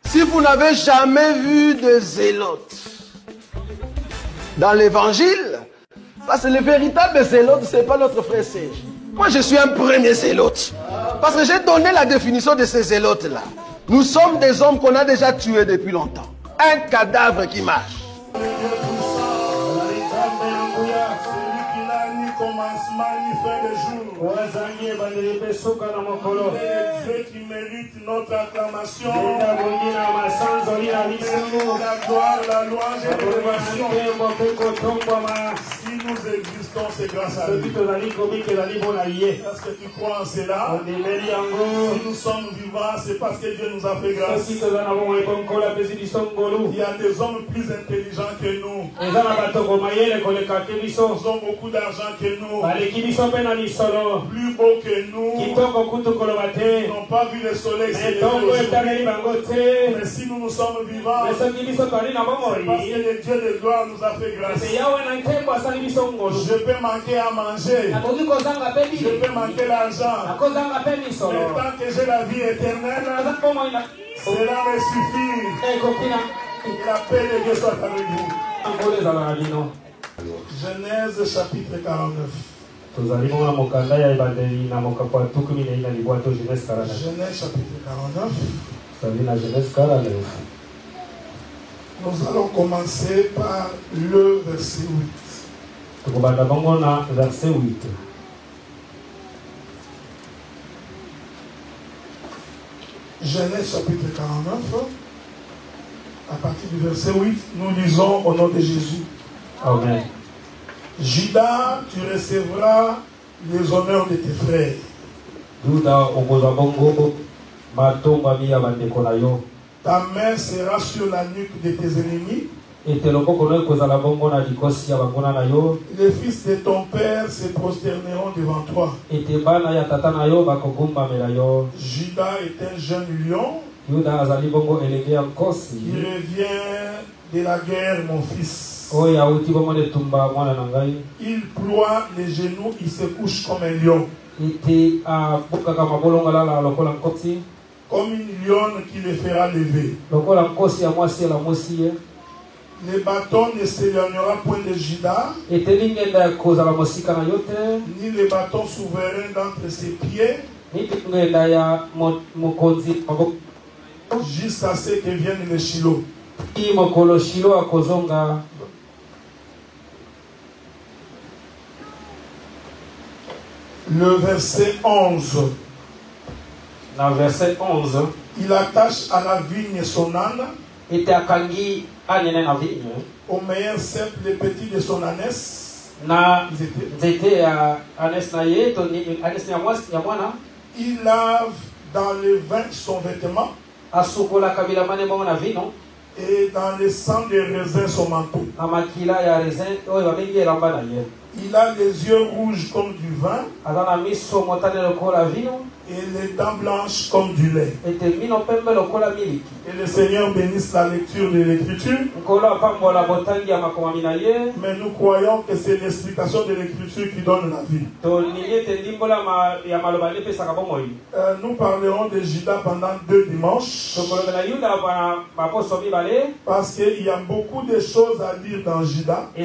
Si vous n'avez jamais vu de zélotes dans l'évangile, parce que le véritable zélote, ce n'est pas notre frère Serge. Moi, je suis un premier zélote. Parce que j'ai donné la définition de ces zélotes-là. Nous sommes des hommes qu'on a déjà tués depuis longtemps. Un cadavre qui marche. Commencement ni fin de jour. Dieu qui mérite notre acclamation. La gloire, la louange et l'élévation. Si nous existons, c'est grâce à lui. Parce que tu crois en cela. Si nous sommes vivants, c'est parce que Dieu nous a fait grâce. Il y a des hommes plus intelligents que nous. Ils ont beaucoup d'argent que nous. Plus beau que nous. Ils n'ont pas vu le soleil se lever. Mais si nous sommes vivants, c'est parce que le Dieu de gloire nous a fait grâce. Je peux manquer à manger. Je peux manquer l'argent. Mais tant que j'ai la vie éternelle, cela me suffit. Que la paix de Dieu soit avec vous. Genèse chapitre 49. Genèse chapitre 49. Nous allons commencer par le verset 8. Genèse chapitre 49. À partir du verset 8, nous lisons au nom de Jésus. Amen. Judas, tu recevras les honneurs de tes frères. Ta main sera sur la nuque de tes ennemis. Les fils de ton père se prosterneront devant toi. Judas est un jeune lion. Il revient de la guerre, mon fils. Il ploie les genoux, il se couche comme un lion. Comme une lionne qui le fera lever. Le bâton ne s'éloignera point de Judas, ni le bâton souverain d'entre ses pieds, jusqu'à ce que vienne le Shiloh. Le verset 11. Dans le verset 11, il attache à la vigne son âne, au meilleur cep les petits de son ânesse. Il lave dans le vin son vêtement, et dans le sang des raisins son manteau. Il a les yeux rouges comme du vin et les dents blanches comme du lait. Et le Seigneur bénisse la lecture de l'Écriture. Mais nous croyons que c'est l'explication de l'Écriture qui donne la vie. Nous parlerons de Judas pendant 2 dimanches. Parce qu'il y a beaucoup de choses à dire dans Judas. Et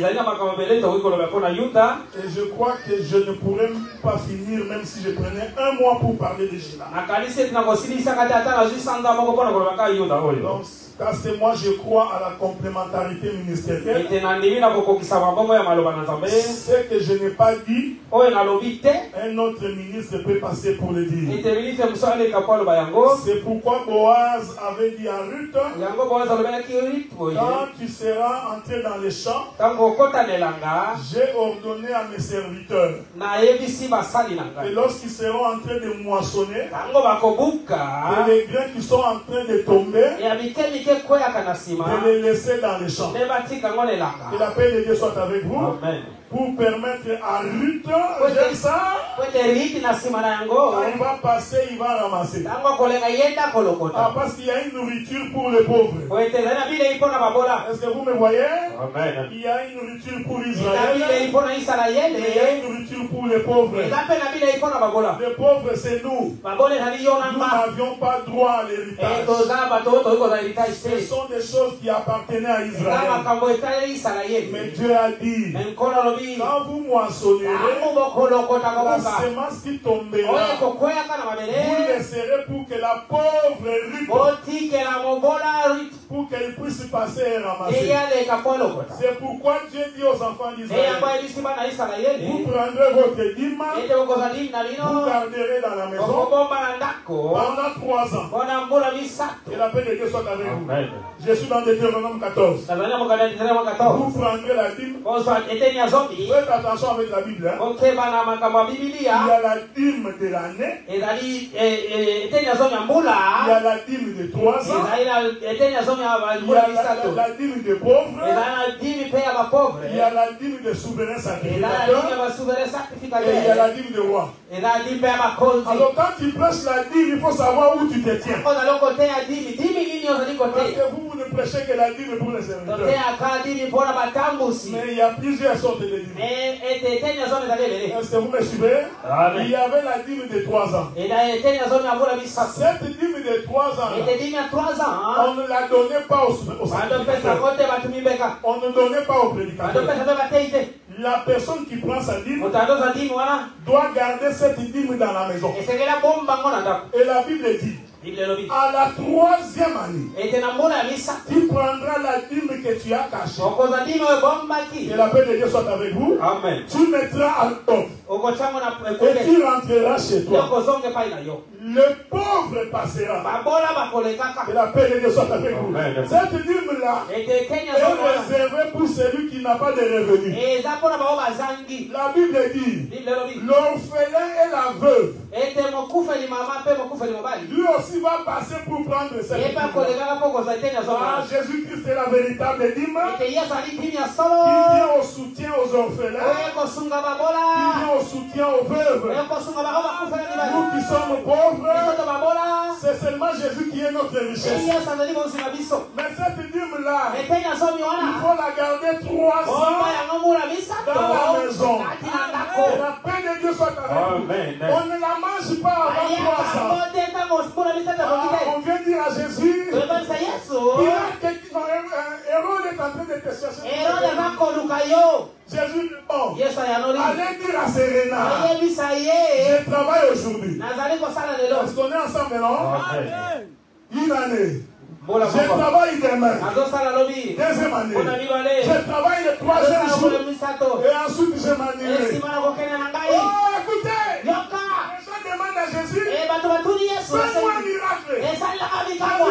je crois que je ne pourrais pas finir même si je prenais 1 mois pour parler de Judas. Donc, parce que moi je crois à la complémentarité ministérielle. Ce que je n'ai pas dit, un autre ministre peut passer pour le dire. C'est pourquoi Boaz avait dit à Ruth, quand tu seras entré dans les champs, j'ai ordonné à mes serviteurs, et lorsqu'ils seront en train de moissonner, et les grains qui sont en train de tomber, de les laisser dans les champs. Que la paix de Dieu soit avec vous. Amen. pour permettre à Ruth, j'aime ça, il va passer, il va ramasser. Ah, parce qu'il y a une nourriture pour les pauvres. Est-ce que vous me voyez? Amen. Il y a une nourriture pour Israël. Il y a une nourriture pour les pauvres. Les pauvres, c'est nous. Nous n'avions pas droit à l'héritage. Ce sont des choses qui appartenaient à Israël. Mais Dieu a dit, quand vous moissonnerez, la semence qui tombera, vous laisserez pour que la pauvre Ruth, pour qu'elle puisse passer et ramasser. C'est pourquoi Dieu dit aux enfants d'Israël, vous prendrez votre dîme, vous garderez dans la maison pendant 3 ans. Et la paix de Dieu soit avec vous. Je suis dans Deutéronome 14. Vous prendrez la dîme. Faites attention avec la Bible. Hein? Il y a la dîme de l'année. Il y a la dîme de 3 ans. Il y a la dîme des pauvres. Il y a la dîme des souverains sacrificateurs. Et il y a la dîme de roi. Alors quand tu prêches la dîme, il faut savoir où tu te tiens. Parce que vous ne prêchez que la dîme pour les serviteurs. Mais il y a plusieurs sortes de dîmes. Est-ce que vous me suivez? Il y avait la dîme de 3 ans. Cette dîme de 3 ans, on ne la donnait pas aux sacrificateurs. On ne donnait pas aux prédicateurs. La personne qui prend sa dîme doit garder cette dîme dans la maison. Et la Bible dit, à la 3e année, tu prendras la dîme que tu as cachée. Que la paix de Dieu soit avec vous. Amen. Tu mettras en ordre. Et tu rentreras chez toi. Le pauvre passera. Que la paix de Dieu soit avec vous. Amen. Cette dîme-là est réservée pour celui qui n'a pas de revenus. La Bible dit, l'orphelin et la veuve, lui aussi va passer pour prendre cette dîme. Ah, Jésus-Christ est la véritable dîme. Il vient au soutien aux orphelins. Il vient au soutien aux veuves. Nous qui sommes pauvres, c'est seulement Jésus qui est notre richesse. Mais cette dîme-là, il faut la garder 3 ans dans la maison. Et la paix de Dieu soit avec nous. On ne la mange pas avant 3 ans. On vient dire à Jésus, Hérode est en train de te chercher. Jésus répond, allez dire à Serena, je travaille aujourd'hui. Est-ce qu'on est ensemble, non? Une année. Je travaille demain. 2e année. Je travaille le 3e jour. Et ensuite je m'ennuie. Oh, écoutez! Je demande à Jésus, fais-moi un miracle. Il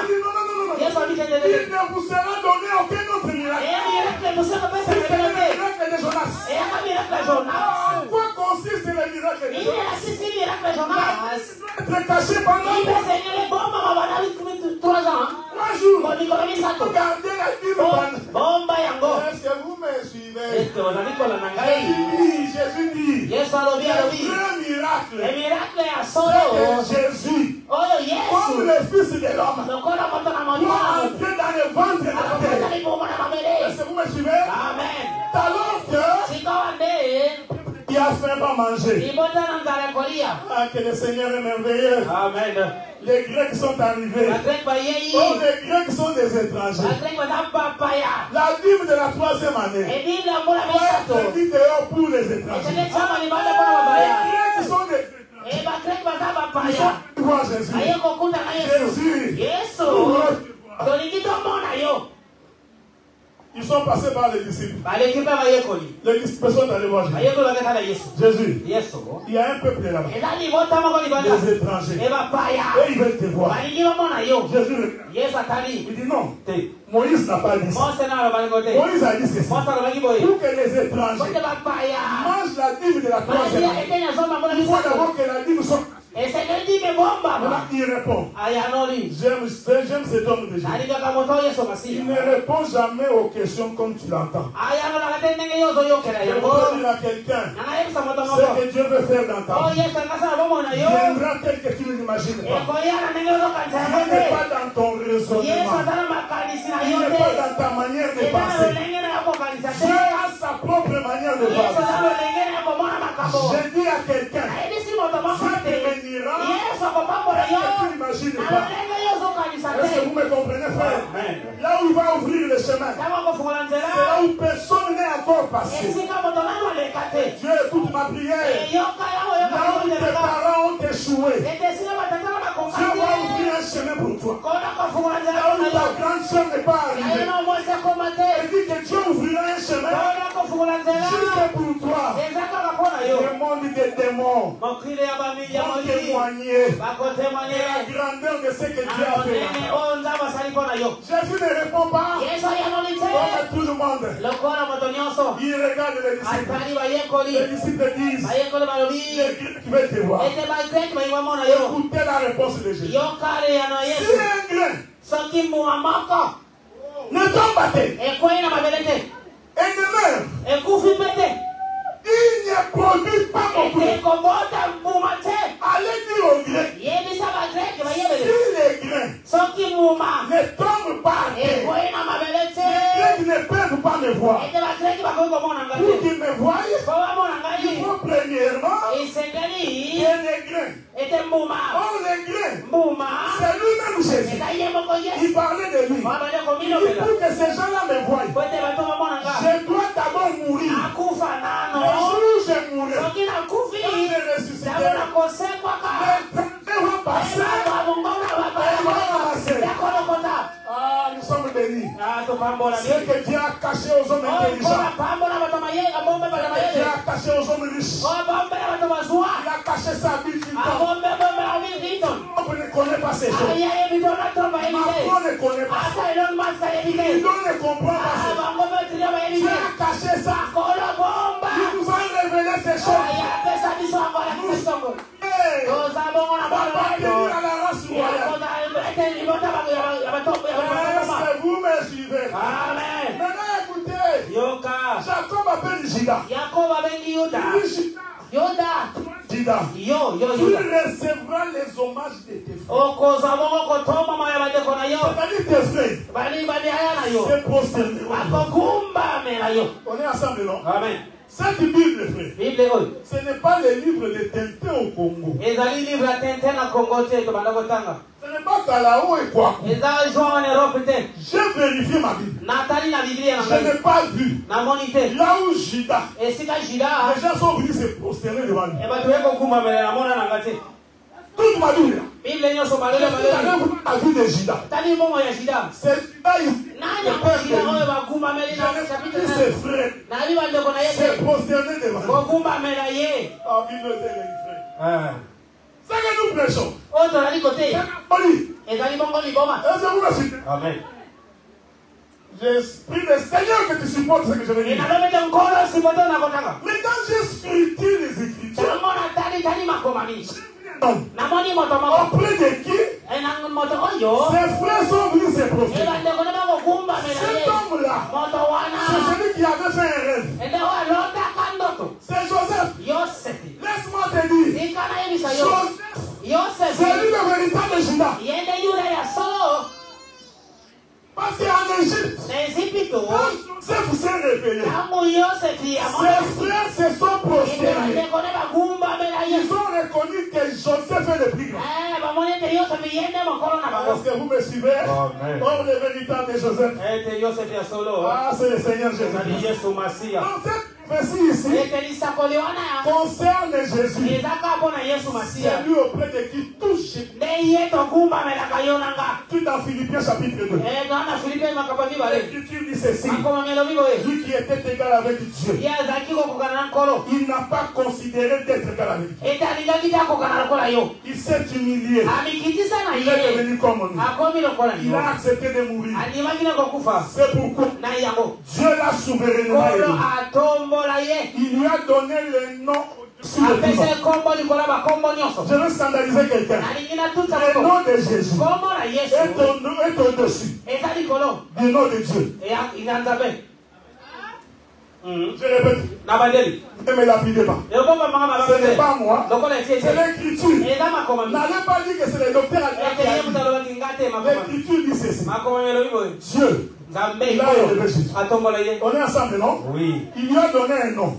dit non. Il ne vous sera donné aucun autre miracle. C'est le miracle de Jonas. En quoi consiste le miracle de Jonas? Être caché pendant 3 jours. Regardez la dîme. Est-ce que vous me suivez? Jésus dit, il y a un miracle. C'est que Jésus, comme le Fils de l'homme, doit entrer dans le ventre de la terre. Est-ce que vous me suivez? Amen. Alors que il a faim pas manger. Ah, que le Seigneur est merveilleux. Amen. Les Grecs sont arrivés. Oh, les Grecs sont des étrangers. La dîme de la 3e année doit être mise dehors pour les étrangers. Les Grecs sont des étrangers. Ils sont devant Jésus. Jésus. Ils sont passés par les disciples. Les disciples sont allés voir Jésus. Il y a un peuple là-bas. Des étrangers. Et ils veulent te voir. Jésus il dit non. Moïse n'a pas dit ça. Moïse a dit ceci. Pour que les étrangers mangent la dîme de la 3e année, il faut d'abord que la dîme soit Voilà, il répond. J'aime cet homme de Jésus. Il ne répond jamais aux questions comme tu l'entends. Je peux dire à quelqu'un ce que Dieu veut faire dans ta vie. Il viendra tel que tu ne l'imagines pas. Il n'est pas dans ton raisonnement. Il n'est pas dans ta manière de penser. Dieu a sa propre manière de penser. Je dis à quelqu'un, Dieu te bénira tel que tu n'imagines pas. Est-ce que vous me comprenez, frère? Là où il va ouvrir le chemin, c'est là où personne n'est encore passé. Dieu écoute ma prière. Là où tes parents ont échoué, Dieu va ouvrir un chemin pour toi. Là où ta grande soeur n'est pas arrivée, il dit que Dieu ouvrira un chemin juste pour toi. Le monde des démons vont témoigner de la grandeur de ce que Dieu a fait. Jésus ne répond pas comme tout le monde. Il regarde les disciples. Les disciples disent, tu veux te voir. Écoutez la réponse de Jésus. Si un grain ne tombe pas et ne meurt, il ne produit pas beaucoup. Allez dire aux Grecs, si les grains ne tombent pas, les Grecs ne peuvent pas me voir. Pour qu'ils me voient, il faut premièrement que les grains. Oh, les grains, c'est lui-même Jésus. Il parlait de lui. Il dit pour que ces gens-là me voient, je dois d'abord mourir. Le jour où je mourrai, quand je ressusciterai, les temps vont passer, ils vont avancer. Ah, nous sommes bénis. Ce que Dieu a caché aux hommes intelligents, Dieu a caché aux hommes riches, il a caché sa vie d'une femme. On ne connaît pas ces choses. Macron ne connaît pas ça. Il ne comprend pas ça. Dieu a caché ça. Il nous a révélé ces choses. Papa bénit à la race royale. Est-ce que vous me suivez? Amen. Maintenant écoutez. Jacob appelle Juda. Juda, tu recevras les hommages de tes frères. C'est-à-dire tes frères. C'est prosterné. On est ensemble, non? Amen. Cette Bible, frère, ce n'est pas le livre de Tintin au Congo. Ce n'est pas Kalao et quoi. J'ai vérifié ma Bible. Je n'ai pas vu. Là où Juda, les gens sont venus se prosterner devant lui. Toute ma Bible. La vie de Juda. C'est Juda, il ses frères. C'est prosterné devant lui. Ah, Bible, les frères. C'est que nous prêchons. Amen. J'esprit le Seigneur que tu supportes ce que je veux dire. Mais quand j'ai scruté les Écritures, auprès de qui ses frères sont venus se prosterner. Cet homme-là, c'est celui qui avait fait un rêve. C'est Joseph. Laisse-moi te dire, Joseph, c'est lui le véritable Juda. Parce qu'en Égypte, quand Joseph s'est réveillé, ses frères se sont prosternés. Ils ont reconnu que Joseph est le plus grand. Est-ce que vous me suivez? Oh, le véritable Joseph. Ah, c'est le Seigneur Jésus. Donc cette prophétie ici concerne Jésus. C'est lui auprès de qui touche. Tout dans Philippiens chapitre 2. L'Écriture dit ceci. Lui qui était égal avec Dieu, il n'a pas considéré d'être égal avec Dieu. Il s'est humilié. Il est devenu comme nous. Il a accepté de mourir. C'est pourquoi Dieu l'a souverainement élu. Il lui a donné le nom Je veux scandaliser quelqu'un. Le nom de Jésus est au-dessus du nom de Dieu. Je répète. Ne me lapidez pas. Ce n'est pas moi. C'est l'écriture. N'allez pas dire que c'est le docteur l'écriture dit ceci. Dieu. Il a élevé Jésus. On est ensemble, non? Oui. Il lui a donné un nom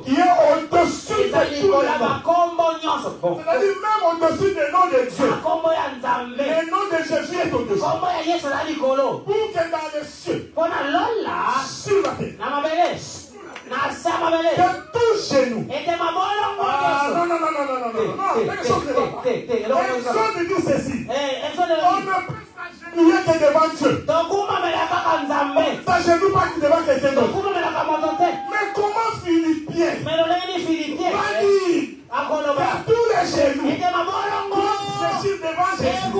qui est au-dessus de tous les noms. C'est-à-dire même au-dessus des noms de Dieu. Le nom de Jésus est au-dessus. Pour que dans les cieux, sur la terre, que tout genou. Non. Exode dit ceci. On ne peut s'agenouiller que devant Dieu. S'agenouille pas que devant quelqu'un d'autre. Mais comment Philippien va dire à tous les genoux fléchir devant Jésus?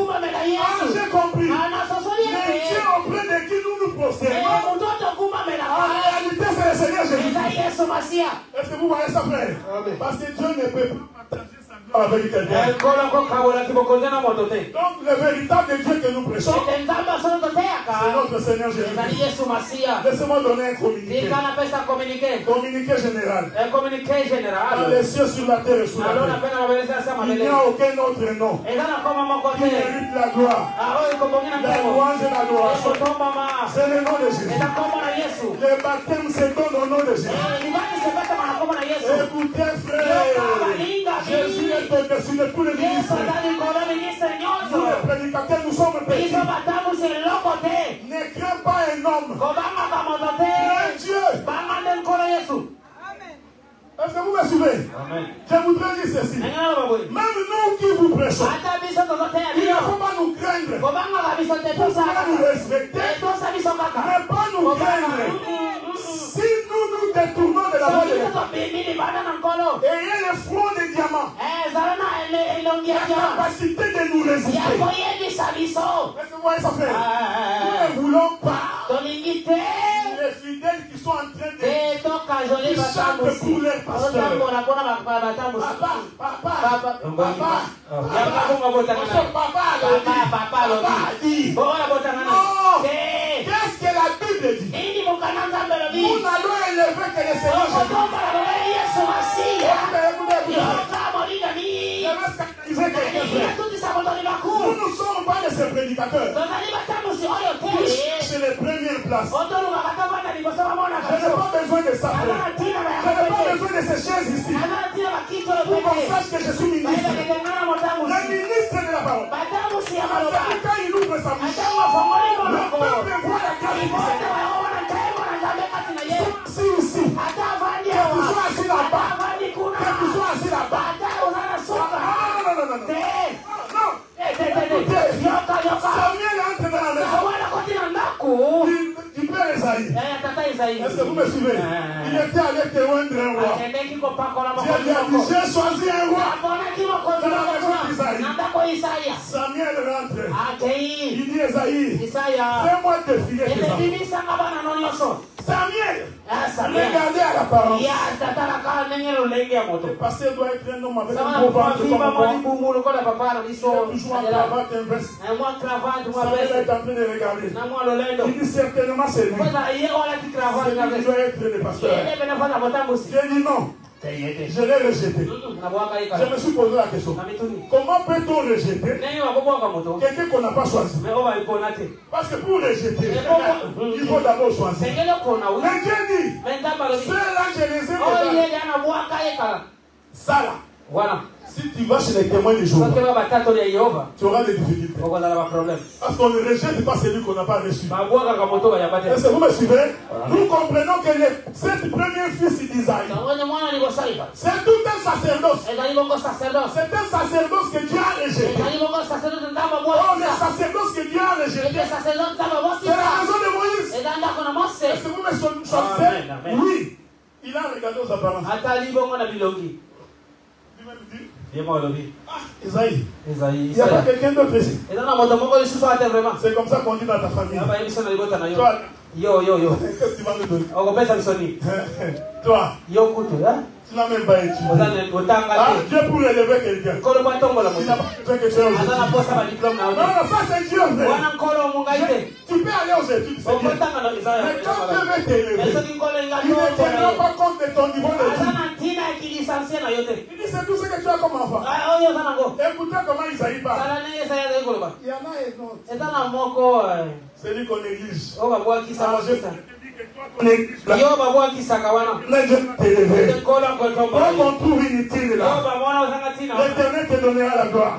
J'ai compris. Les dieux auprès de qui nous nous prosternons, en réalité c'est le Seigneur Jésus. Est-ce que vous voyez ça, frère? Parce que Dieu ne peut pas partager sa gloire avec quelqu'un. Donc le véritable Dieu que nous prêchons, c'est notre Seigneur Jésus. Laissez-moi donner un communiqué. Communiqué général. Dans les cieux, sur la terre et sous la terre. Il n'y a aucun autre nom qui mérite la gloire, la louange et l'adoration. C'est le nom de Jésus. Le baptême se donne au nom de Jésus. Écoutez, frère, Jésus est au-dessus de tous les ministres. Nous, les prédicateurs, nous sommes petits. Ne crains pas un homme. Crains Dieu. Est-ce que vous me suivez? Je voudrais dire ceci. Même nous qui vous prêchons, il ne faut pas nous craindre. Il faut pas nous respecter, mais pas nous craindre. Si nous nous détournons de la voie de Dieu, ayez le front de diamant, la capacité de nous résister. Est-ce que vous voyez ça, frère? Nous ne voulons pas les fidèles qui sont en train de chanter pour les pasteurs. Papa dit. Non. Qu'est-ce que la Bible dit? Nous n'allons élever que le Seigneur Jésus. Nous ne sommes pas de ces prédicateurs qui cherchent les premières places. Je n'ai pas besoin de ça. Je n'ai pas besoin de ces chaises ici pour qu'on sache que je suis ministre. Le ministre de la parole, quand il ouvre sa bouche, le peuple voit la grâce du Seigneur. Si ici, que tu sois assis là-bas, non. Samuel entre dans la maison du père Esaïe. Est-ce que vous me suivez? Il était allé te rendre un roi. Dieu lui a dit, j'ai choisi un roi de la maison d'Isaïe. Samuel rentre. Il dit, Esaïe, fais-moi défiler tes enfants. Samuel, regardez à l'apparence. Le pasteur doit être un homme avec un gros ventre comme moi. Il est toujours en cravate, un veste. Samuel est en train de regarder. Il dit certainement c'est lui. C'est lui qui doit être le pasteur. J'ai dit non. Je l'ai rejeté. Je me suis posé la question. Comment peut-on rejeter quelqu'un qu'on n'a pas choisi? Parce que pour rejeter, il faut d'abord choisir. Mais Dieu dit, ceux-là, je les ai déjà. Ça là. Voilà. Si tu vas chez les témoins de Jéhovah, tu auras des difficultés. Parce qu'on ne rejette pas celui qu'on n'a pas reçu. Est-ce que vous me suivez? Nous comprenons que cette première fils d'Isaïe, c'est tout un sacerdoce. C'est un sacerdoce que Dieu a rejeté. Oh, le sacerdoce que Dieu a rejeté, c'est la raison de Moïse. Est-ce que vous me choisissez? Oui. Il a regardé aux apparences. Isaïe. Il n'y a pas quelqu'un d'autre ici. C'est comme ça qu'on dit dans ta famille. Yo. Qu'est-ce que tu vas me donner? Toi, tu n'as même pas étudié. Dieu pour élever quelqu'un. Il n'a pas besoin que tu aies aux études. Non, ça c'est Dieu. Tu peux aller aux études, c'est bien. Mais quand Dieu veut t'élever, il ne tiendra pas compte de ton niveau d'études. Il dit c'est tout ce que tu as comme enfant. Écoutez comment Isaïe parle. Il y en a un autre. C'est lui qu'on néglige. Quand on trouve inutile là, l'Éternel te donnera la gloire.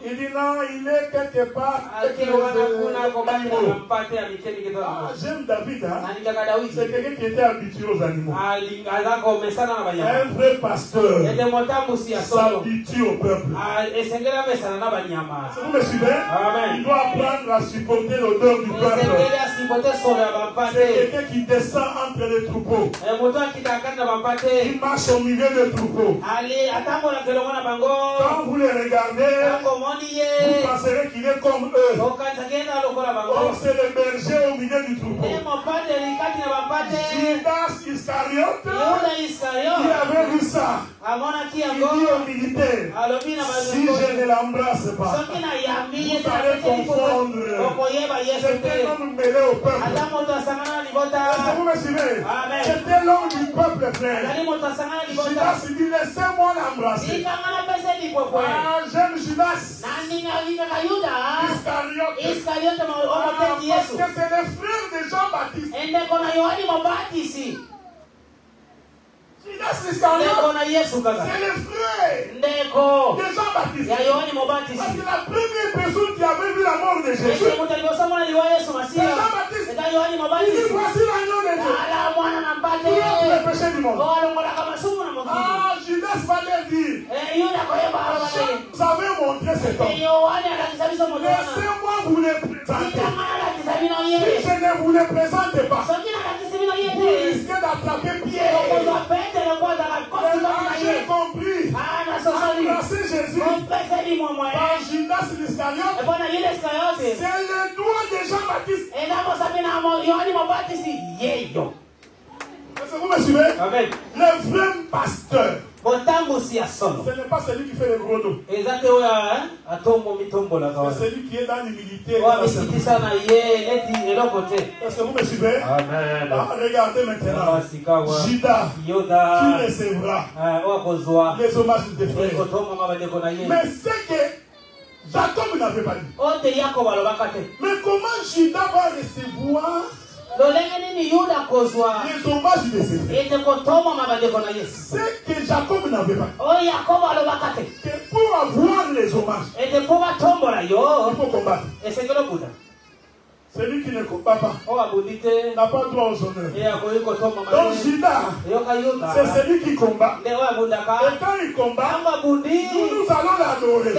Il dit non, il est quelque part. J'aime David, hein? C'est quelqu'un qui était habitué aux animaux. Un vrai pasteur s'habitue au peuple. Vous me suivez? Il doit apprendre à supporter l'odeur du peuple. C'est quelqu'un qui descend entre les troupeaux. Il marche au milieu des troupeaux. Quand vous les regardez, vous penserez qu'il est comme eux. Or, c'est le berger au milieu du troupeau. Judas Iscariote, il avait vu ça. Il dit aux militaires, si je ne l'embrasse pas, vous allez confondre. C'était l'homme mêlé au peuple. Est-ce que vous me suivez? C'était l'homme du peuple, frère. Judas dit, laissez-moi l'embrasser. J'aime Judas Iscariote. Parce que c'est le frère de Jean-Baptiste. Judas Iscariote, c'est le frère de Jean-Baptiste. Parce que la première personne qui avait vu la mort de Jésus, c'est Jean-Baptiste. Il dit, voici l'agneau de Dieu. Pour le péché du monde. Judas va leur dire, vous avez montré cet homme. Laissez-moi vous le présenter. Si je ne vous le présente pas, vous risquez d'attraper Pierre. J'ai compris. Embrasser Jésus par Judas Iscariote, c'est le doigt de Jean-Baptiste. Est-ce que vous me suivez? Amen. Le vrai pasteur, ce n'est pas celui qui fait le gros dos. C'est celui qui est dans l'humilité. Est-ce que vous me suivez? Amen. Regardez maintenant. Judas, tu recevras les hommages de tes frères. Mais c'est que Jacob n'avait pas dit. Mais comment Judas va recevoir les hommages de ses frères? C'est que Jacob n'avait pas. Que pour avoir les hommages, il faut combattre. Celui qui ne combat pas n'a pas droit aux honneurs. Donc Judas, c'est celui qui combat. Et quand il combat, nous allons l'adorer.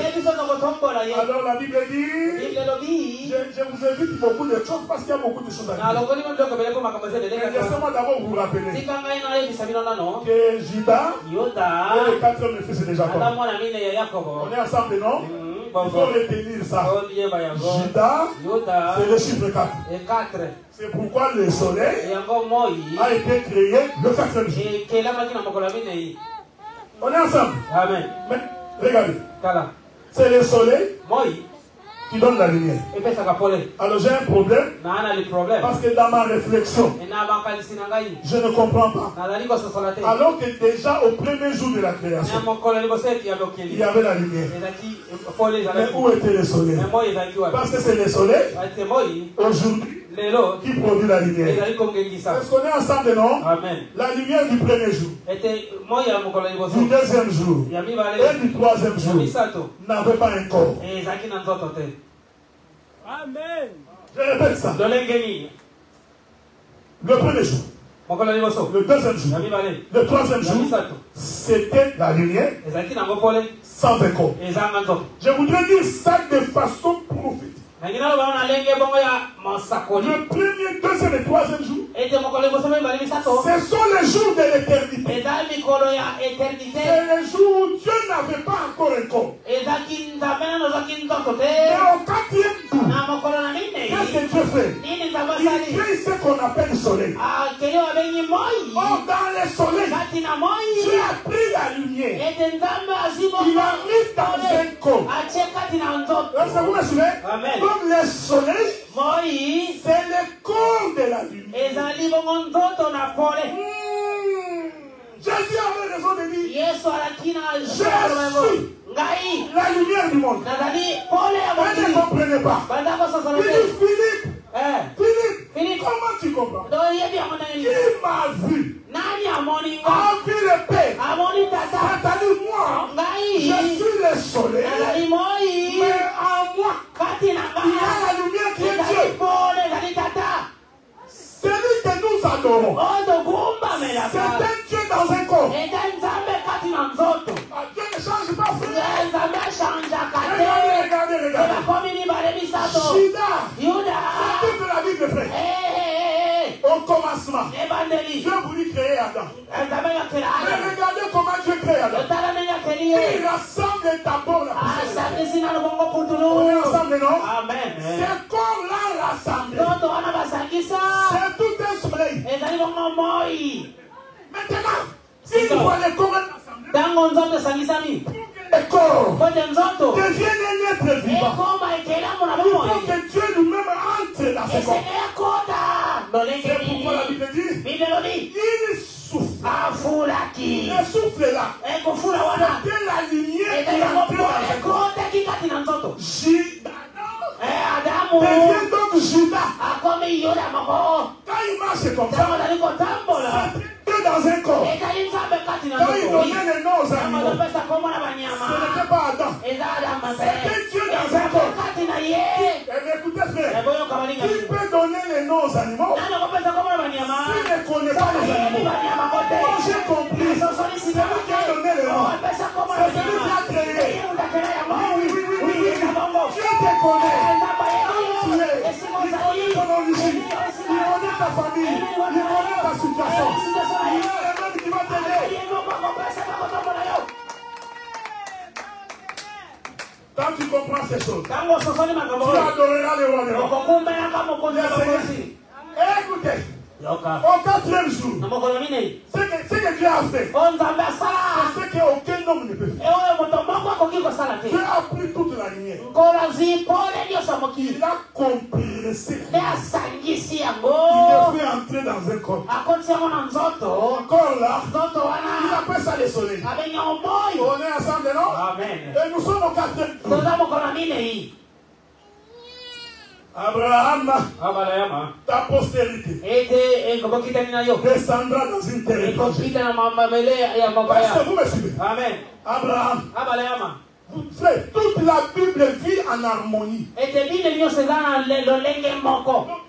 Alors la Bible dit, je vous évite beaucoup de choses parce qu'il y a beaucoup de choses à dire. Laissez-moi d'abord vous rappeler que Judas est le quatrième fils de Jacob. On est ensemble, non? Il faut retenir ça. Judas, c'est le chiffre 4. C'est pourquoi le soleil a été créé le 4e jour. On est ensemble. Amen. Mais regardez. C'est le soleil qui donne la lumière. Alors j'ai un problème. Parce que dans ma réflexion, je ne comprends pas. Alors que déjà au premier jour de la création, il y avait la lumière. Mais où était le soleil? Parce que c'est le soleil aujourd'hui qui produit la lumière. Est-ce qu'on est ensemble, non? Amen. La lumière du premier jour, du deuxième jour et du troisième jour n'avait pas un corps. Amen. Je répète ça. Le premier jour, le deuxième jour, le troisième jour, c'était la lumière sans un corps. Je voudrais dire ça de façon prophétique. Le premier, deuxième et troisième jour, ce sont les jours de l'éternité. C'est les jours où Dieu n'avait pas encore un corps. Mais au quatrième jour, qu'est-ce que Dieu fait? Il crée appelle soleil. Oh, dans le soleil, tu as pris la lumière. Il a mis dans un corps. Est-ce que vous me suivez? Comme le soleil, c'est le corps de la lumière. Jésus avait raison de dire, je suis la lumière du monde. Elle ne comprenait pas. Il dit, Philippe, comment tu comprends? Qui m'a vu? A vu le Père. C'est-à-dire moi, je suis le soleil, mais en moi, il y a la lumière qui est Dieu. Celui que nous adorons, c'est un Dieu dans un corps. Dieu ne change pas, frère. Regardez. Judas, c'est toute la Bible, frère. Au commencement, Dieu voulut créer Adam. Mais regardez comment Dieu crée Adam. Il rassemble d'abord la poussière. On est ensemble, non? Amen. C'est comme là rassemblé. C'est tout un soleil. Maintenant, si vous voyez le corps rassemblé, le corps devient un être vivant. Il faut que Dieu lui-même entre dans ce corps. C'est pourquoi la Bible dit, il souffle. Le souffle là, c'était la lumière qui entrait dans le corps. Adam devient donc Judas. Quand il marche comme ça, c'est dans un corps. Quand il donnait les noms aux animaux, ce n'était pas Adam. C'était Dieu dans un corps. Écoutez, frère, qui peut donner les noms aux animaux s'il ne connaît pas les animaux? Moi j'ai compris. C'est celui qui a donné les noms. C'est celui qui a créé. Oui. Dieu te connaît. Tu es. Il connaît ton origine. Il connaît ta famille. Il connaît ta situation. Il est le même qui va t'aider. Quand tu comprends ces choses, tu adoreras le roi des rois. Écoutez, au 4e jour, ce que Dieu a fait, c'est ce qu'aucun homme ne peut faire. Dieu a pris toute la lumière. Il a compressé. Il a fait entrer dans un corps. Encore là, il appelle ça le soleil. On est ensemble, non? Amen. Et nous sommes au 4e jour. Abraham, ta postérité descendra dans une terre. Est-ce que vous me suivez? Amen. Abraham. Toute la Bible vit en harmonie.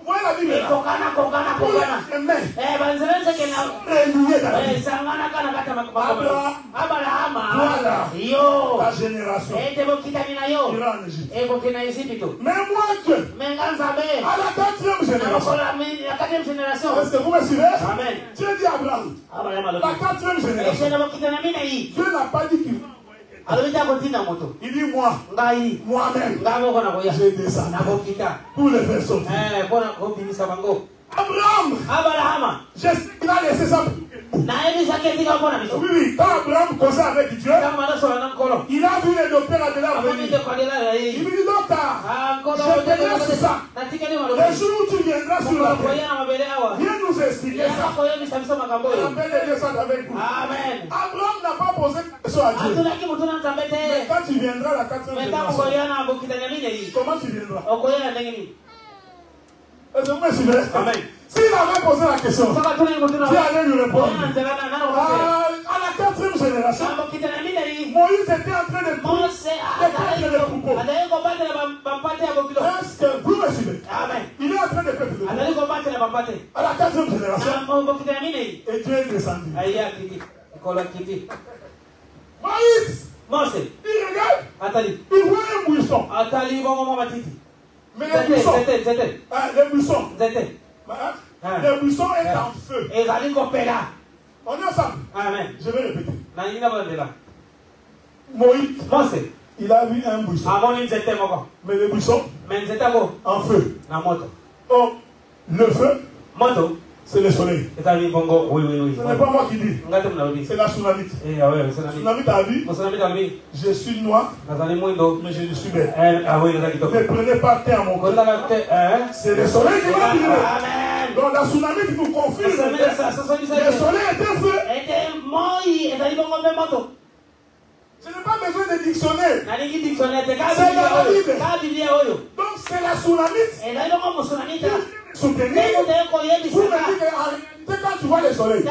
Voilà la Bible. Abraham, voilà ta génération ira en Égypte. Mais moi, Dieu, à la 4e génération, est-ce que vous me suivez? Amen. Dieu dit à Abraham, la 4e génération, Dieu n'a pas dit qu'il va. Il dit moi-même, je descends pour les faire sortir. Abraham, je sais qu'il a laissé ça. Oui, quand Abraham causait avec Dieu, il a vu le docteur Adela venir. Il lui dit, docteur, je te laisse ça. Le jour où tu viendras sur la terre, viens nous expliquer ça. Appelle Dieu ça avec vous. Abraham n'a pas posé question à Dieu. Mais quand tu viendras la 4e génération, comment tu viendras? Est-ce que vous me suivez? S'il avait posé la question, Dieu allait lui répondre. À la 4e génération, Moïse était en train de perdre le troupeau. Est-ce que vous me suivez? Il est en train de perdre le troupeau. À la 4e génération, et Dieu est descendu. Moïse, il regarde, il voit un buisson. Mais le buisson est en feu. On est ensemble. Je vais répéter. Moïse, il a vu un buisson. Mais le buisson en feu. Oh, le feu Moto. C'est le soleil. Oui, oui. Ce n'est pas moi qui dis. C'est la tsunamite. Tsunamite a dit, je suis noir, mais je suis belle. Ne prenez pas terre à mon corps. C'est le soleil qui va dire. Donc la tsunamite nous confirme. Le soleil était feu. Je n'ai pas besoin de dictionnaire. C'est dans la Bible. Donc c'est la tsunamite. Soutenir. Vous me dites que quand tu vois le soleil, tu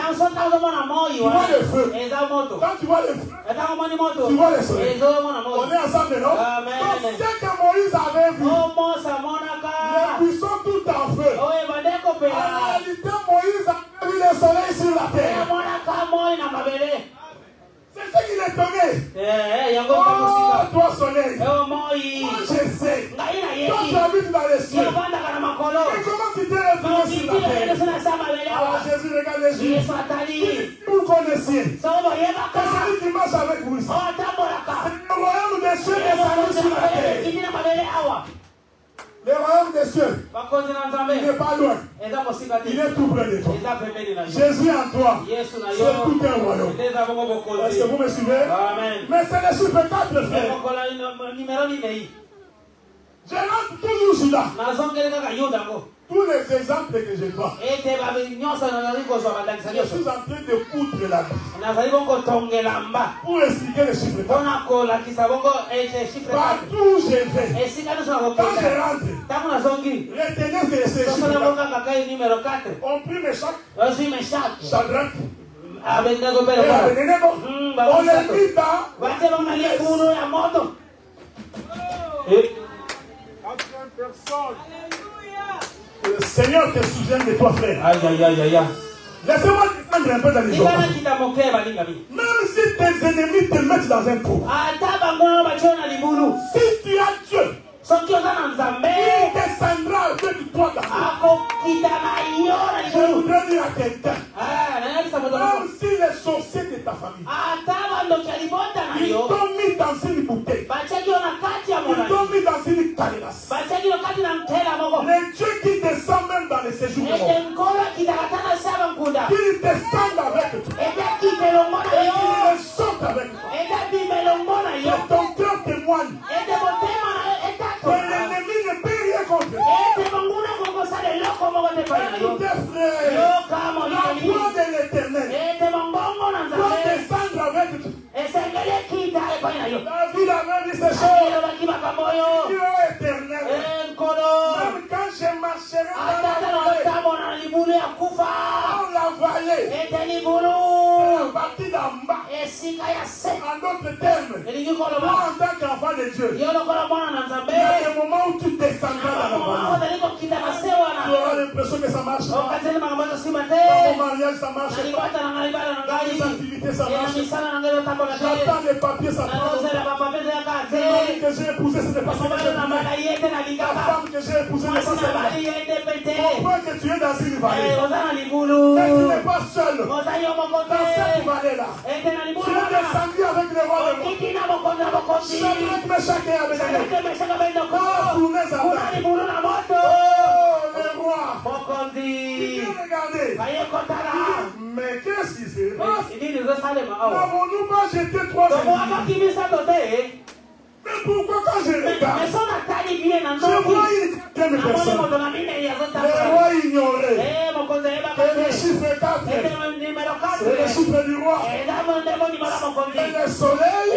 vois le feu. Quand tu vois le feu, tu vois le soleil. On est ensemble, non? Donc c'est que Moïse avait vu les buissons tout en feu. En réalité, Moïse avait vu le soleil sur la terre. C'est ce qui l'étonnait. Oh, toi soleil. Moi je sais. Toi tu habites dans les cieux. Et comment tu t'es retrouvé sur la terre? Alors Jésus regarde les yeux. Vous connaissiez. C'est celui qui marche avec vous. C'est le royaume des cieux qui s'arrête sur la terre. Le royaume des cieux, il n'est pas loin. Il est tout près de toi. Jésus en toi, c'est tout un royaume. Est-ce que vous me suivez? Mais c'est le chiffre 4, frère. Je rentre toujours là. Tous les exemples que je vois, je suis en train de coudre la vie pour expliquer le chiffre 4. Partout où je vais, quand je rentre, retenez que c'est le chiffre 4. On prie Meshach, Shadrach, on les mit dans le Seigneur te souvient de toi, frère. Laissez-moi descendre un peu dans les jours. Même si tes ennemis te mettent dans un trou, si tu as Dieu, il descendra avec toi dans le. Je voudrais dire à quelqu'un, même si les sorciers de ta famille, ils t'ont mis dans une bouteille, ils t'ont mis dans une calebasse, le Dieu qui descend même dans les séjours de mort, qui descend avec toi, et qui le saute avec toi, que ton cœur témoigne que l'ennemi ne peut rien contre toi. Écoutez, frère, la gloire de l'Éternel doit descendre avec toi. David avait dit ces choses. Dieu éternel, même quand je marcherai dans la vallée, la partie d'en bas, en d'autres termes, toi en tant qu'enfant de Dieu, il y a des moments où tu descendras dans la vallée. Tu auras l'impression que ça marche. Dans mon mariage, ça marche. Dans les activités, ça marche. J'attends les papiers, ça prend longtemps. Le mari que j'ai épousé, ce n'est pas ça que j'ai voulu. La femme que j'ai épousée n'est pas celle-là. Comprends que tu es dans une vallée. Mais tu n'es pas seul. Dans cette vallée-là, tu es descendu avec le roi de mort. Shadrach, Meshach et Abednego. Oh, fournaise à terre. Oh, le roi. Regardez. Mais qu'est-ce qui se passe? N'avons-nous pas jeté 3 ennemis? Mais pourquoi quand je regarde, je vois une quatrième personne? Le roi ignorait que le chiffre 4, c'est le chiffre du roi. Et le soleil.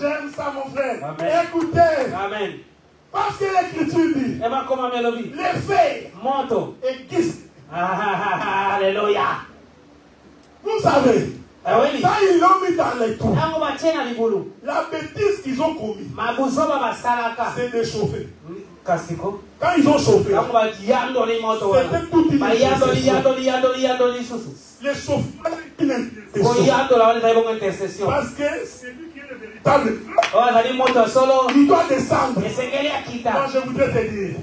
J'aime ça, mon frère. Écoutez. Amen. Parce que l'Écriture dit, les faits existent. Alléluia. Vous savez, quand ils l'ont mis dans les trous, la bêtise qu'ils ont commis, c'est de chauffer. Quand ils ont chauffé, c'était toute une intercession. Le chauffement est une intercession. Parce que c'est lui qui est le vérité. véritable feu, il doit descendre. Moi, je voudrais te dire,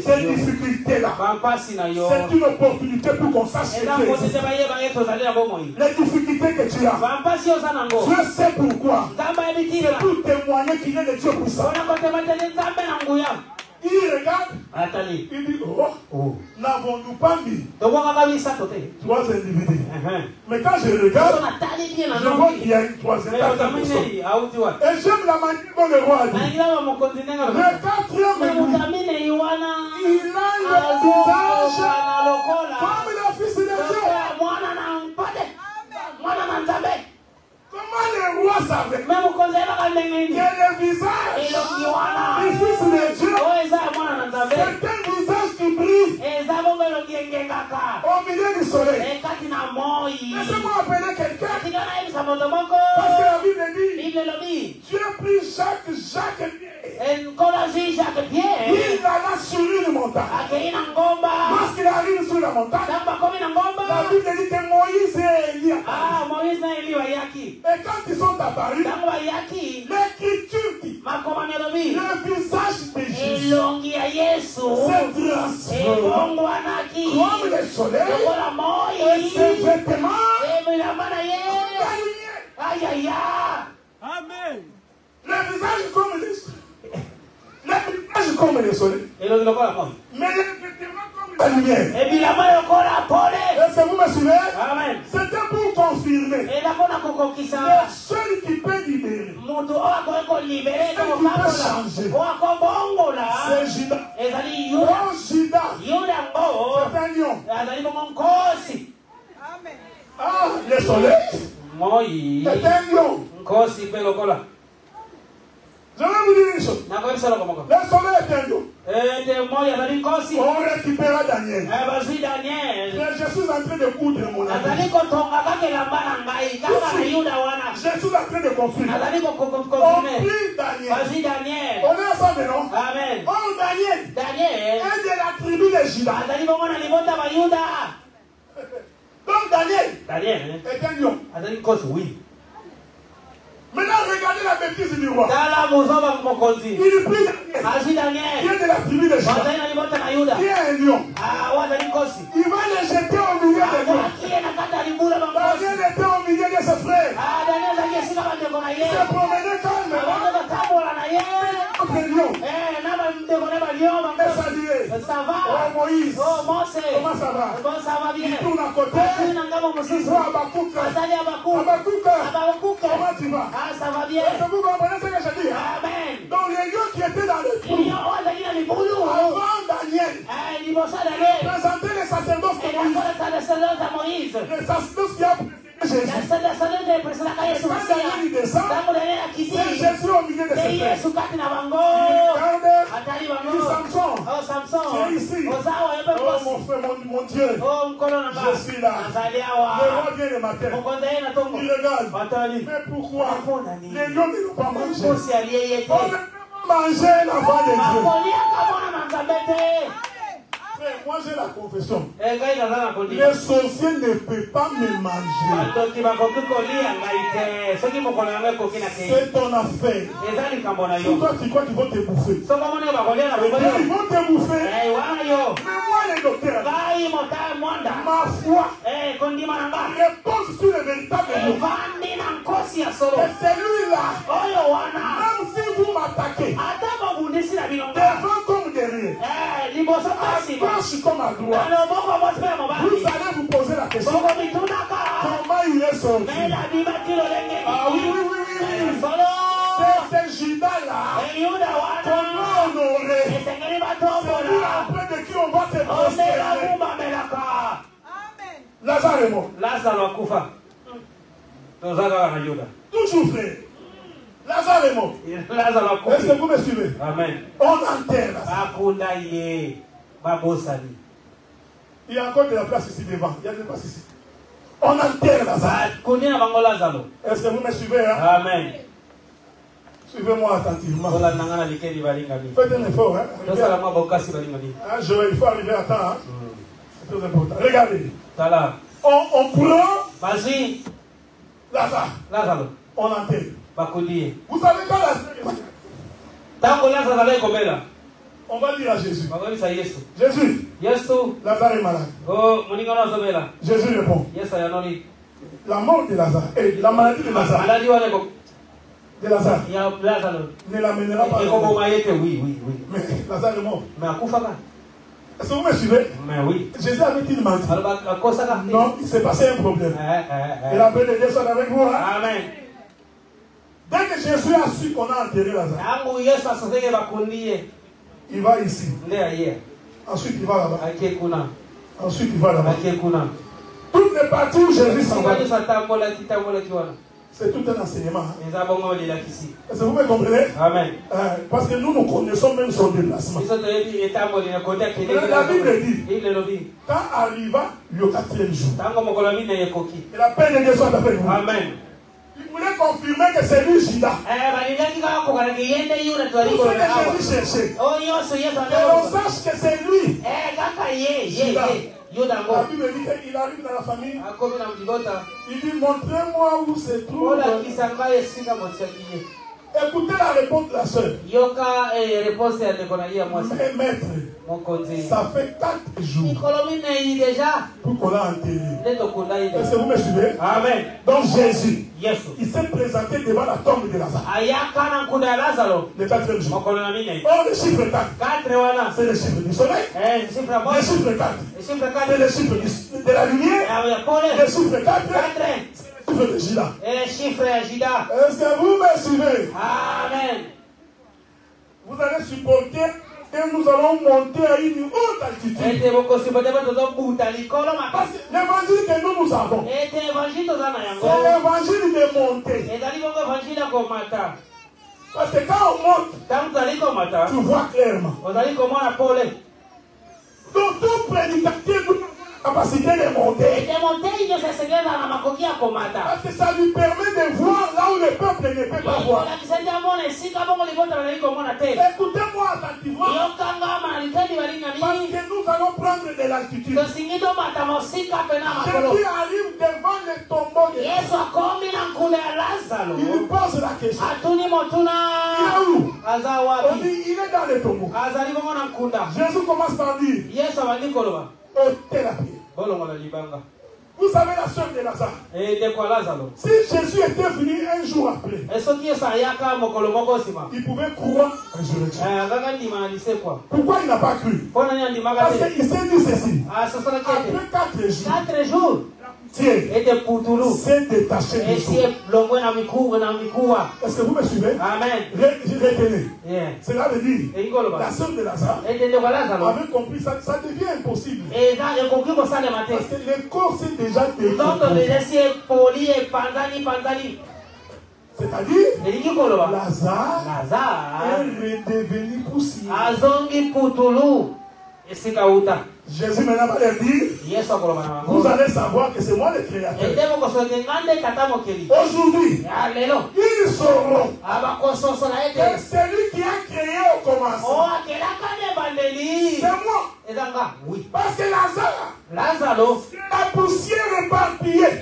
cette difficulté-là, c'est une opportunité pour qu'on sache que Dieu existe. Les difficultés que tu as, Dieu sait pourquoi. C'est pour témoigner qu'il est le Dieu puissant. Il regarde, il dit, oh, n'avons-nous pas mis 3 individus. Mais quand je regarde, je vois qu'il y a une 3e personne. Et j'aime la manière dont le roi dit. Le 4e élu, il a le visage comme le fils de Dieu. Comment le roi savait que le visage du fils de Dieu, c'est un visage qui brille au milieu du soleil? Laissez-moi appeler quelqu'un. Parce que la Bible dit, Dieu prit Jacques Pierre. Il alla sur une montagne. Lorsqu'il arrive sur la montagne, la Bible dit que Moïse et Élie. Et quand ils sont apparus, l'Écriture dit, le visage de Jésus s'est transformé comme le soleil et ses vêtements ont gagné. Amen. Le visage comme le soleil. Le visage comme le soleil. Mais les vêtements comme la lumière. Est-ce que vous me suivez? C'était pour confirmer. Le seul qui peut libérer, le seul qui peut changer, c'est Judas. Oh, Judas, c'est un lion. Ah, le soleil, c'est un lion. Je vais vous dire une chose. Le soleil est un lion. On récupérera Daniel. Je suis en train de coudre mon ami. Je suis en train de construire. On prie Daniel. On est ensemble, non? Amen. Oh, Daniel est de la tribu de Juda. Donc Daniel est un lion. Maintenant, regardez la bêtise du roi. Il prie Daniel, qui est de la tribu de Juda, qui est un lion. Il va le jeter au milieu des lions. Daniel était au milieu de ses frères. Il s'est promené calmement. Entre lions. Et salué. Oh Moïse, comment ça va? Il tourne à côté. Il voit Abakouk. Abakouk, comment tu vas? Ça va bien. Est-ce que vous comprenez ce que je dis? Amen. Donc les lions qui étaient dans le trou, avant Daniel, présentaient les sacerdoces de Moïse. Les sacerdoces qui ont Jésus. Et quand Daniel descend, c'est Jésus au milieu de ses frères. Il regarde, il dit Samson, tu es ici. Oh mon frère, mon Dieu, je suis là. Le roi vient le matin. Il regarde. Mais pourquoi les lions ne l'ont pas mangé? On ne peut pas manger la voix de Dieu. Moi j'ai la confession. Les sorciers ne peuvent pas me manger. C'est ton affaire. Si toi tu crois qu'ils vont te bouffer, ils vont te bouffer. Mais moi le docteur, ma foi repose sur le véritable Dieu. Et celui-là, même si vous m'attaquez, devant comme derrière, à gauche comme à droite, vous allez vous poser la question, comment il est sorti? Ah oui. C'est Judas-là. Comment honorer? C'est lui après de qui on va se prosterner. Lazare est mort. Toujours frère. Lazare est mort. Est-ce que vous me suivez? Amen. On enterre Lazare. Il y a encore de la place ici devant. Il y a de la place ici. On enterre Lazare. Est-ce que vous me suivez? Hein? Amen. Suivez-moi attentivement. Faites un effort. Hein? Joël, il faut arriver à temps. Hein? C'est très important. Regardez. On prend Lazare. On enterre. Vous savez quand on va dire à Jésus. Jésus, Lazare est malade. Jésus répond. La mort de Lazare et la maladie de Lazare. De Lazare ne l'amènera pas. Oui. Mais Lazare est mort. Est-ce que vous me suivez? Mais oui. Jésus avait-il menti? Non, il s'est passé un problème. Et la paix de Dieu soit avec vous. Hein? Amen. Dès que Jésus a su qu'on a enterré Lazare, il va ici. Ensuite, il va là-bas. Ensuite, il va là-bas. Toutes les parties où Jésus s'en va, c'est tout un enseignement. Hein? Est-ce que vous me comprenez? Amen. Parce que nous connaissons même son déplacement. La Bible dit, quand arriva le 4e jour, et la paix de Dieu soit avec vous. Amen. Il voulait confirmer que c'est lui Judas. Pour ceux que Jésus cherchait. Que l'on sache que c'est lui. Judas. La Bible dit qu'il arrive dans la famille. Il dit, montrez-moi où se trouve. Écoutez la réponse de la sœur. Mais maître, ça fait 4 jours pour qu'on l'a enterré. Est-ce que vous me suivez? Amen. Donc Jésus, il s'est présenté devant la tombe de Lazare. Le 4e jour. Oh, le chiffre 4, c'est le chiffre du soleil. Le chiffre 4, c'est le chiffre de la lumière. Le chiffre 4, c'est le chiffre de Judas. Est-ce que vous me suivez? Amen. Vous allez supporter et nous allons monter à une haute altitude. Parce que l'évangile que nous avons, c'est l'évangile de montée. Parce que quand on monte, tu vois clairement. Donc tout prédicateur a la capacité de monter. Parce que ça lui permet de voir là où le peuple ne peut pas voir. Écoutez-moi attentivement. Parce que nous allons prendre de l'altitude. Jésus arrive devant le tombeau de Lazare. Il lui pose la question. Il est où? On dit il est dans le tombeau. Jésus commence par dire ôtez la pierre. Vous savez la sœur de Lazare. Si Jésus était venu un jour après, il pouvait croire à résurrection. Pourquoi il n'a pas cru? Parce qu'il s'est dit ceci. Après 4 jours, c'est détaché de soi. Est-ce que vous me suivez? Amen. Retenez. Cela veut dire la sœur de Lazare avait compris ça, ça devient impossible. Parce que le corps s'est déjà décomposé. C'est-à-dire Lazare est redevenu poussière. Jésus maintenant va leur dire, vous allez savoir que c'est moi le créateur. Aujourd'hui, ils sauront que c'est lui qui a créé au commencement. C'est moi. Oui. Parce que Lazare, la poussière éparpillée.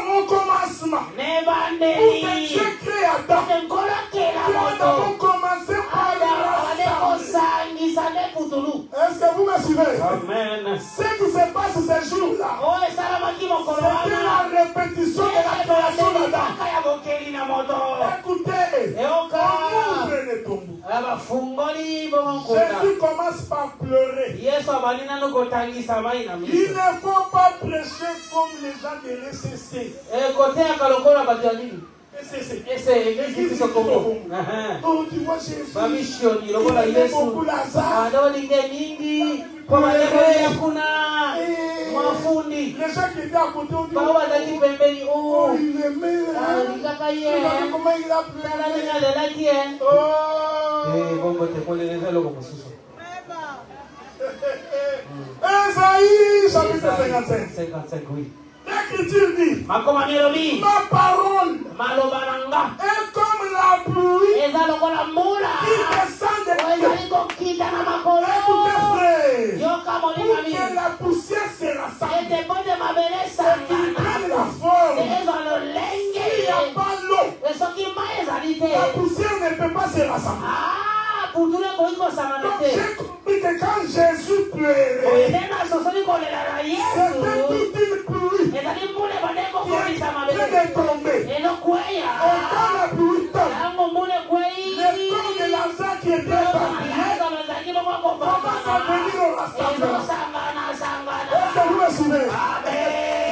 Au commencement, pour que Dieu crée Adam, Dieu a d'abord commencé par est-ce que vous me suivez? Amen. Ce qui se passe ces jours-là, c'était la répétition de la création d'Adam. Écoutez, on ouvre les tombeaux. Jésus commence par pleurer. Il ne faut pas prêcher comme les gens de l'ECC. Oh, tu vois Jésus, il aimait beaucoup Lazare. Les gens qui étaient à côté ont dit, oh, il aimait. Regardez comment il a pleuré. Esaïe, chapitre 55. Oui. L'Écriture dit, ma parole est comme la pluie qui descend de Dieu. Écoutez frère, pour que la poussière se rassemble et qu'il prenne la forme, il n'y a pas poussière ne peut pas se rassembler. Donc j'ai compris que quand Jésus pleurait, c'était toute une pluie qui est en train de tomber. Et quand la pluie tombe, le corps de Lazare qui était éparpillé commence à venir au rassemblement. Est-ce que vous me suivez?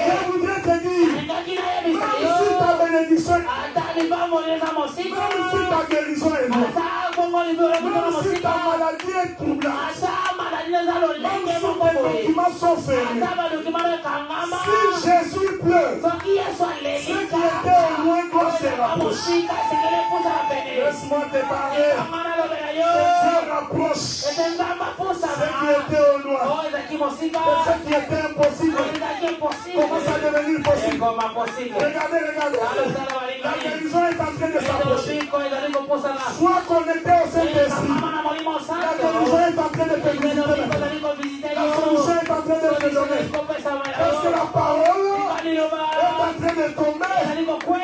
Je voudrais te dire, même si ta bénédiction, même si ta guérison est loin, même si ta maladie est troublante, même si tes documents sont fermés, si Jésus pleure, ce qui était au loin doit se rapprocher. Laisse-moi te parler. Dieu rapproche ce qui était au loin. Ce qui était impossible commence à devenir possible. Regardez. La guérison est en train de s'approcher. Sois connecté au Saint-Esprit. La guérison est en train de te visiter. La solution est en train de te donner. Parce que la parole est en train de tomber.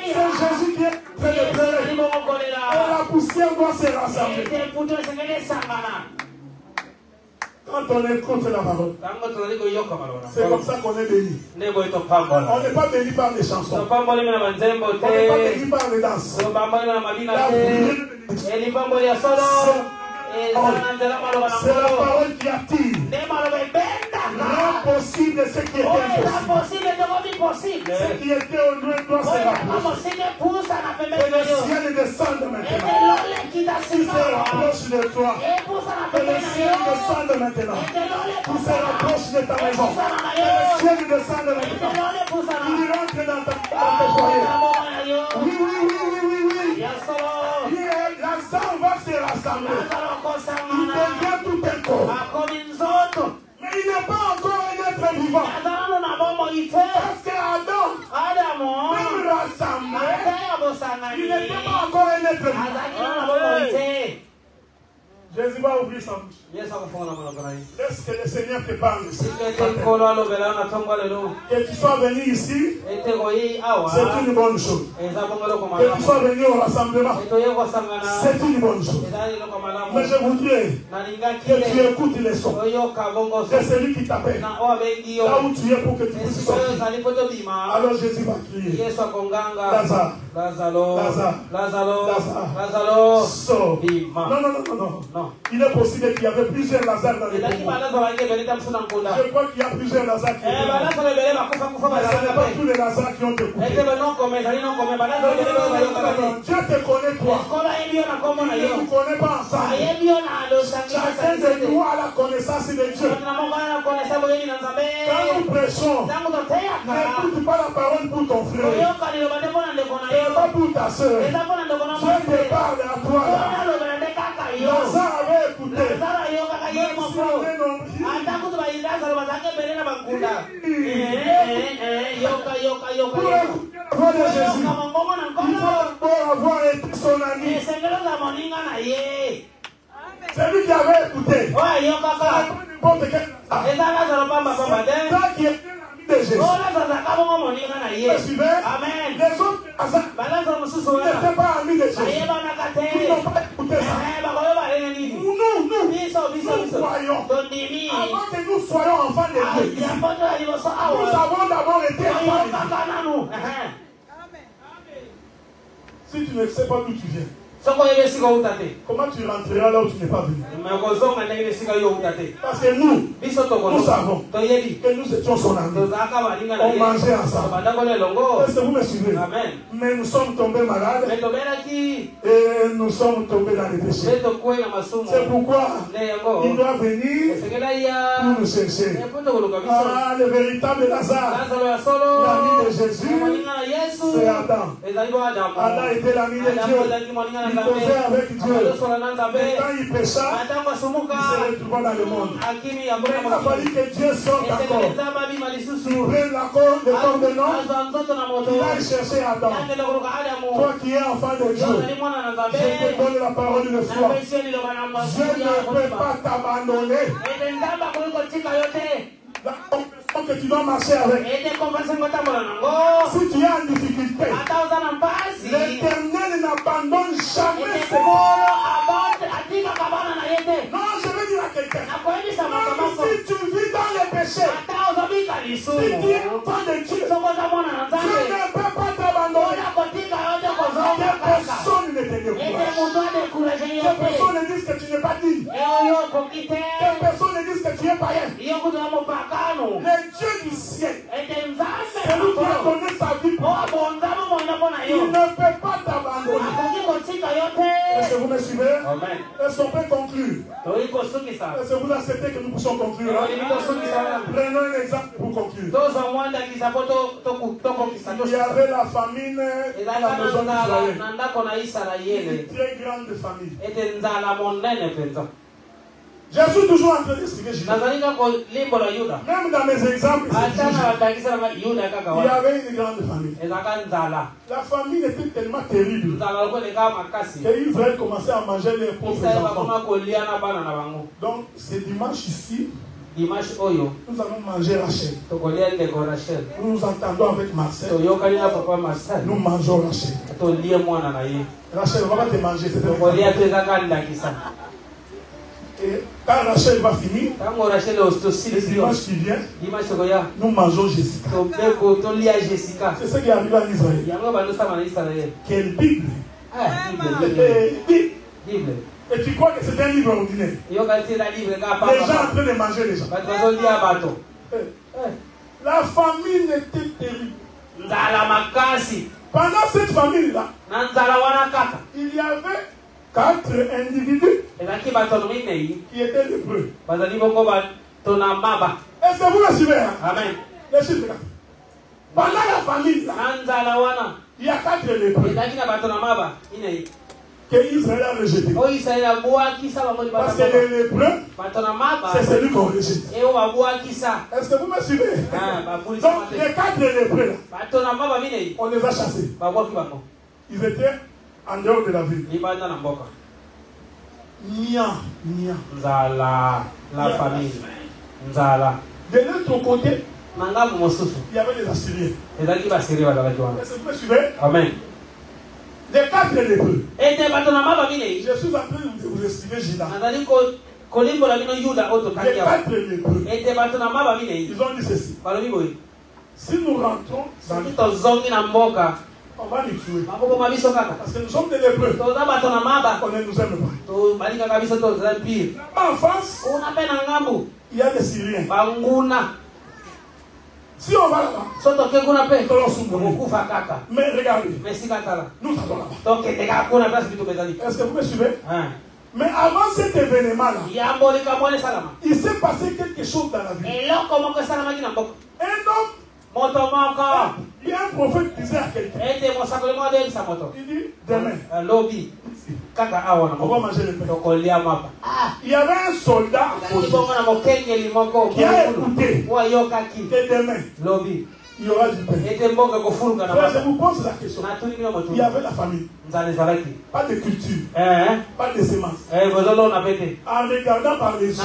C'est Jésus qui est en train de pleurer. Et la poussière doit se rassembler. Quand on écoute la parole, c'est comme ça qu'on est béni. On n'est pas béni par les chansons. On n'est pas béni par les danses. La c'est la parole qui attire. Rend possible ce qui était impossible. Ce qui était au loin doit se rapprocher. Que le ciel descende maintenant. Qui se rapproche de toi. Que le ciel descende maintenant. Qui se rapproche de ta maison. Que le ciel descende maintenant. Il rentre dans ton foyer. Oui. Lazare va se rassembler. Il devient tout un corps. Mais il n'est pas encore un être vivant. Parce que Adam, même rassemblé, il n'était pas encore un être vivant. Jésus va ouvrir sa bouche. Laisse que le Seigneur te parle ici. Que tu sois venu ici, c'est une bonne chose. Que tu sois venu au rassemblement, c'est une bonne chose. Mais je voudrais que tu écoutes les sons de celui qui t'appelle. Là où tu es pour que tu puisses sortir. Alors Jésus va crier. Lazare, sors. Non. Il est possible qu'il y avait plusieurs Lazare dans les pays. Je crois qu'il y a plusieurs Lazare qui étaient là. Mais ce n'est pas tous les Lazare qui ont écouté. Dieu te connaît toi. Il ne nous connaît pas ensemble. Chacun de nous a la connaissance de Dieu. Quand nous prêchons, n'écoute pas la parole pour ton frère. Ce n'est pas pour ta soeur. Dieu te parle à toi là. Lazare avait écouté. Pour écouter la voix de Jésus, il faut avoir été son ami. C'est lui qui avait écouté. N'importe quel qui est de Jésus. Vous me suivez? Les autres n'étaient pas amis de Jésus. Ils n'ont pas écouté ça. Nous croyons. Avant que nous soyons enfants de Dieu, nous avons d'abord été enfants de Dieu. Si tu ne sais pas d'où tu viens, comment tu rentreras là où tu n'es pas venu? Parce que nous savons que nous étions son ami. On mangeait ensemble. Est-ce que vous me suivez? Mais nous sommes tombés malades et nous sommes tombés dans les péchés. C'est pourquoi il doit venir pour nous chercher. Ah, le véritable Lazare, l'ami de Jésus, c'est Adam. Adam était l'ami de Dieu. Il causait avec Dieu. Et quand il pécha, il se retrouva dans le monde. Mais il a fallu que Dieu sorte encore. Il prenne le corps de l'homme. Il aille chercher Adam. Toi qui es enfant de Dieu, je te donne la parole une fois. Je ne peux pas t'abandonner. La conversion que tu dois marcher avec. Si tu es en difficulté, l'Éternel n'abandonne jamais ses non, je veux dire à quelqu'un. Même si tu vis dans le péché, si tu es enfant de Dieu, Dieu ne peut pas t'abandonner. Que personne ne te décourage. Que personne ne dise que tu n'es pas digne. Que personne ne dise que tu es païen. Le Dieu du ciel, celui qui a donné sa vie pour toi, il ne peut pas t'abandonner. Est-ce que vous me suivez? Est-ce qu'on peut conclure? Est-ce que vous acceptez que nous puissions conclure? Prenons un exemple pour conclure. Il y avait la famine dans la maison d'Israël. Une très grande famille. Je suis toujours en train d'expliquer Judas. Même dans mes exemples, il y avait une grande famille. La famille était tellement terrible qu'Israël commençait à manger les propres enfants. Donc, c'est dimanche ici. Nous allons manger Rachel. Nous nous entendons avec Marcel. Nous mangeons Rachel. Rachel, on va pas te manger. Et quand Rachel va finir, le dimanche qui vient, nous mangeons Jessica. C'est ce qui est arrivé en Israël. Quelle Bible? Bible. Et tu crois que c'est un livre ordinaire? Les gens en train de manger les gens. La famine était terrible. Pendant cette famine-là, il y avait 4 individus qui étaient lépreux. Est-ce que vous me suivez? Amen. Les chiffres là. Pendant la famine, il y a 4 lépreux que Israël a rejeté. Parce que les lépreux, c'est celui qu'on rejette. Est-ce que vous me suivez? Donc les 4 lépreux là, on les a chassés. Ils étaient en dehors de la ville. La famille. De l'autre côté, il y avait les Assyriens. Est-ce que vous me suivez? Amen. Les 4 lépreux. Je suis en train de vous expliquer Judas. Les 4 lépreux. Ils ont dit ceci. Si nous rentrons on va les tuer. Parce que nous sommes des lépreux. On ne nous aime pas. En face, il y a des Syriens. Si on va là-bas, mais regardez, nous allons là-bas. Est-ce que vous me suivez? Mais avant cet événement-là, il s'est passé quelque chose dans la vie. Un homme, il y a un prophète qui disait à quelqu'un, il dit, demain, on va manger le pain. Il y avait un soldat qui a écouté que demain, il y aura du pain. Je vous pose la question. Il y avait la famille. Pas de culture. Pas de semences. En regardant par les yeux,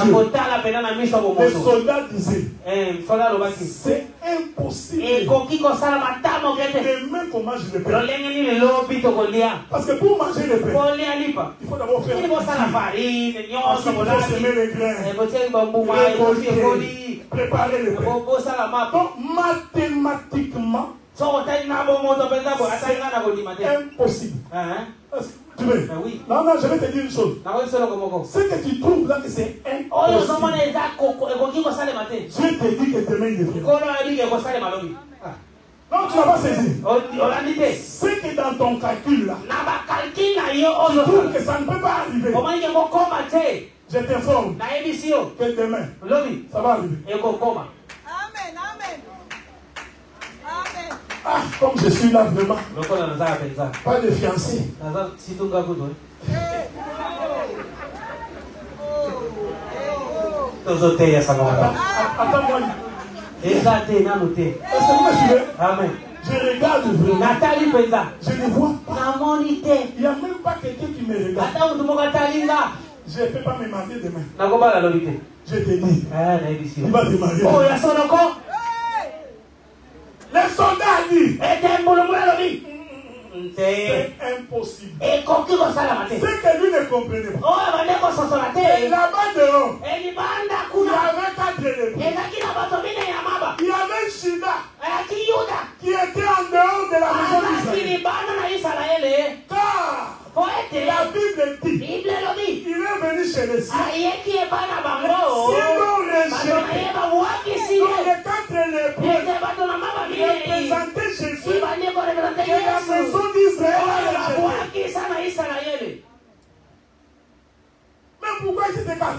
les soldats disaient, c'est impossible. Demain qu'on mange le pain. Parce que pour manger le pain, il faut d'abord faire la farine. Ensuite, il faut semer les grains. Récolter, préparer le pain. Donc, mathématiquement, c'est impossible. Tu veux? Oui. Non, je vais te dire une chose. Ce que tu trouves là, que c'est impossible. Dieu te dit que demain il est fait. Non, tu n'as pas saisi. C'est que dans ton calcul là, tu trouves que ça ne peut pas arriver. Je t'informe que demain, ça va arriver. Amen, amen. Amen. Ah, comme je suis là vraiment. Pas de fiancé. Attends-moi. Est-ce que vous me suivez? Amen. Je regarde vraiment. Je ne vois pas. Il n'y a même pas quelqu'un qui me regarde. Je ne peux pas me marier demain. Je te dis, il va démarrer. Oh, il y a son encore. Les soldats disent, c'est impossible. Et quand tu vas ça la Ce que lui ne comprenait pas. Oh, elle va dire qu'on s'en sort la tête. Et là-bas dehors, Et il va il y avait 4 éléments. Et là, qui n'a pas tombé dans la maba. Il y avait Shida Et qui Yuda. qui était en dehors de la maison Ah, qui d'Israël. n'est pas dans Israël. Car Poète. la Bible dit, Bible le dit. il est venu chez les siens. Aïe qui est pas dans bango. Sinon rejeté. Donc les 4 éléments représentés Jésus que la maison d'Israël a rejeté. Mais pourquoi il s'était 4?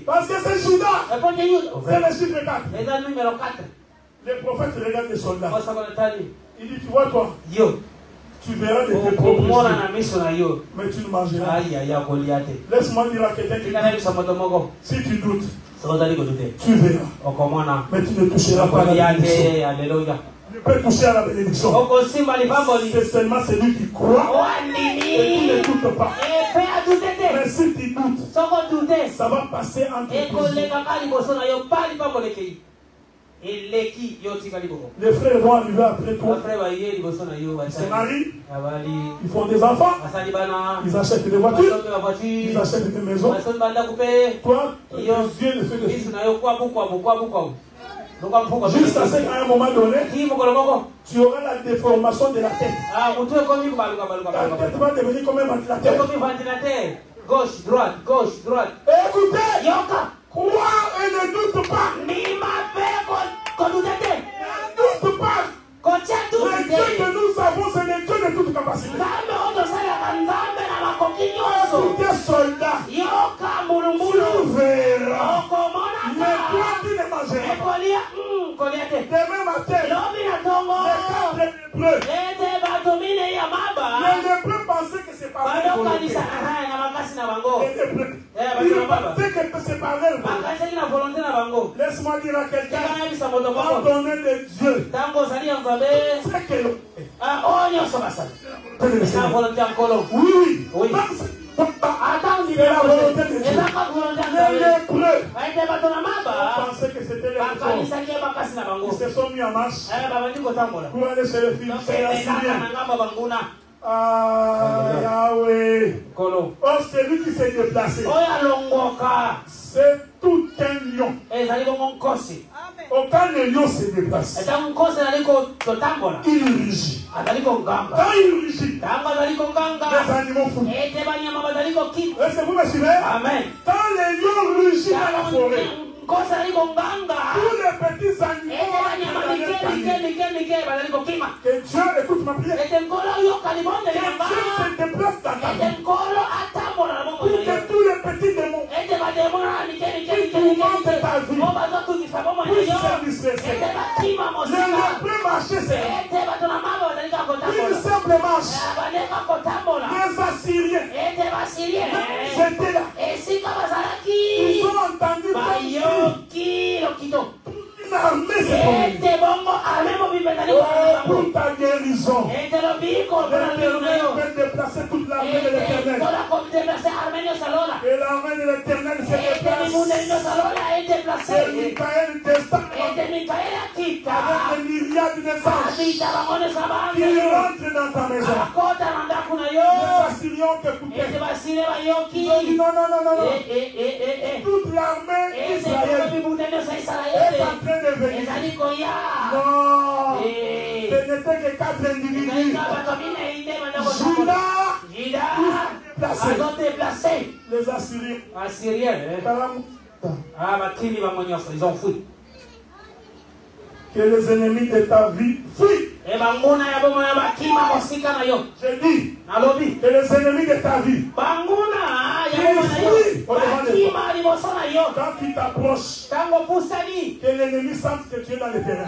Parce que c'est Judas. C'est le chiffre 4. Le prophète regarde les soldats. Il dit, tu vois toi, tu verras de tes propres yeux, mais tu ne mangeras. Laisse-moi dire à quelqu'un qui dit, si tu doutes, tu verras, mais tu ne toucheras pas à la bénédiction. Tu peux toucher à la bénédiction. C'est seulement celui qui croit et qui ne doute pas. Mais si tu doutes, ça va passer entre tes yeux. Les frères vont arriver après toi. Ils se marient, ils font des enfants, ils achètent des voitures, ils achètent des maisons. Toi, tes yeux ne font que jusqu'à ce qu'à un moment donné, tu auras la déformation de la tête. Ta tête va devenir comme un ventilateur. Gauche, droite, gauche, droite. Écoutez, crois et ne doute pas. Ne doute pas. Le Dieu que nous avons, c'est le Dieu de toute capacité. Écoutez, soldats, tu verras. Mais toi, tu ne mangeras pas. Demain matin, les 4 lépreux. Les lépreux pensaient que c'est pas vrai. Les lépreux. Ils pensaient que c'est pas vrai. Laisse-moi dire à quelqu'un, quand on est de Dieu, c'est que oui. C'est la volonté de Dieu. Les lépreux pensaient que c'était les lépreux. Ils se sont mis en marche pour aller chez le fils de la Syrienne. Ah, Yahweh. Oh, c'est lui qui s'est déplacé. C'est tout un lion. Aucun lion se déplace. Il rugit. Quand il rugit, les animaux foutent. Est-ce que vous me suivez? Amen. Quand les lions rugissent dans la forêt, tous les petits animaux que Dieu écoute ma prière. Que Dieu se déplace dans ta vie. Pour que tous les petits démons qui tourmentent ta vie puissent se disperser. Le lépreux marchait seul. Une simple marche. Les Assyriens j'étais là. Ils ont entendu une armée s'est formée. Pour ta guérison, l'Éternel peut déplacer toute l'armée de l'Éternel. Et l'armée de l'Éternel se déplace. Et Michael descend avec des myriades de anges qui rentrent dans ta maison. Les Assyriens t'écoutaient. Ils ont dit non. Toute l'armée d'Israël est en train de venir. Non, ce n'était que 4 individus. Judas déplacé. Les Assyriens. Ils ont fui. Que les ennemis de ta vie fuient. Je dis que les ennemis de ta vie fuient au-devant de toi. Quand tu t'approches, que l'ennemi sente que tu es dans le terrain.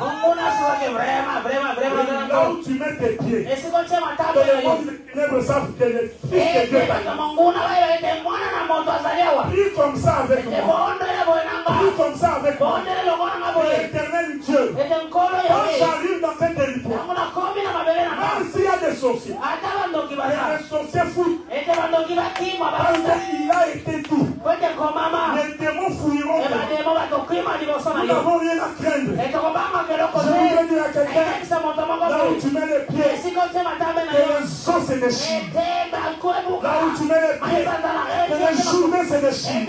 Là où tu mets tes pieds, que le monde des ténèbres savent que le Fils de Dieu est là. Prie comme ça avec moi. Prie comme ça avec moi. L'éternel Dieu, quand j'arrive dans un territoire, même s'il y a des sorciers, les sorciers fouillent. Parce qu'il a été tout. Le démons fouilleront. Nous n'avons rien à craindre. Je voudrais dire à quelqu'un, là où tu mets les pieds, que les os se déchirent. Là où tu mets les pieds, que les journées se déchirent.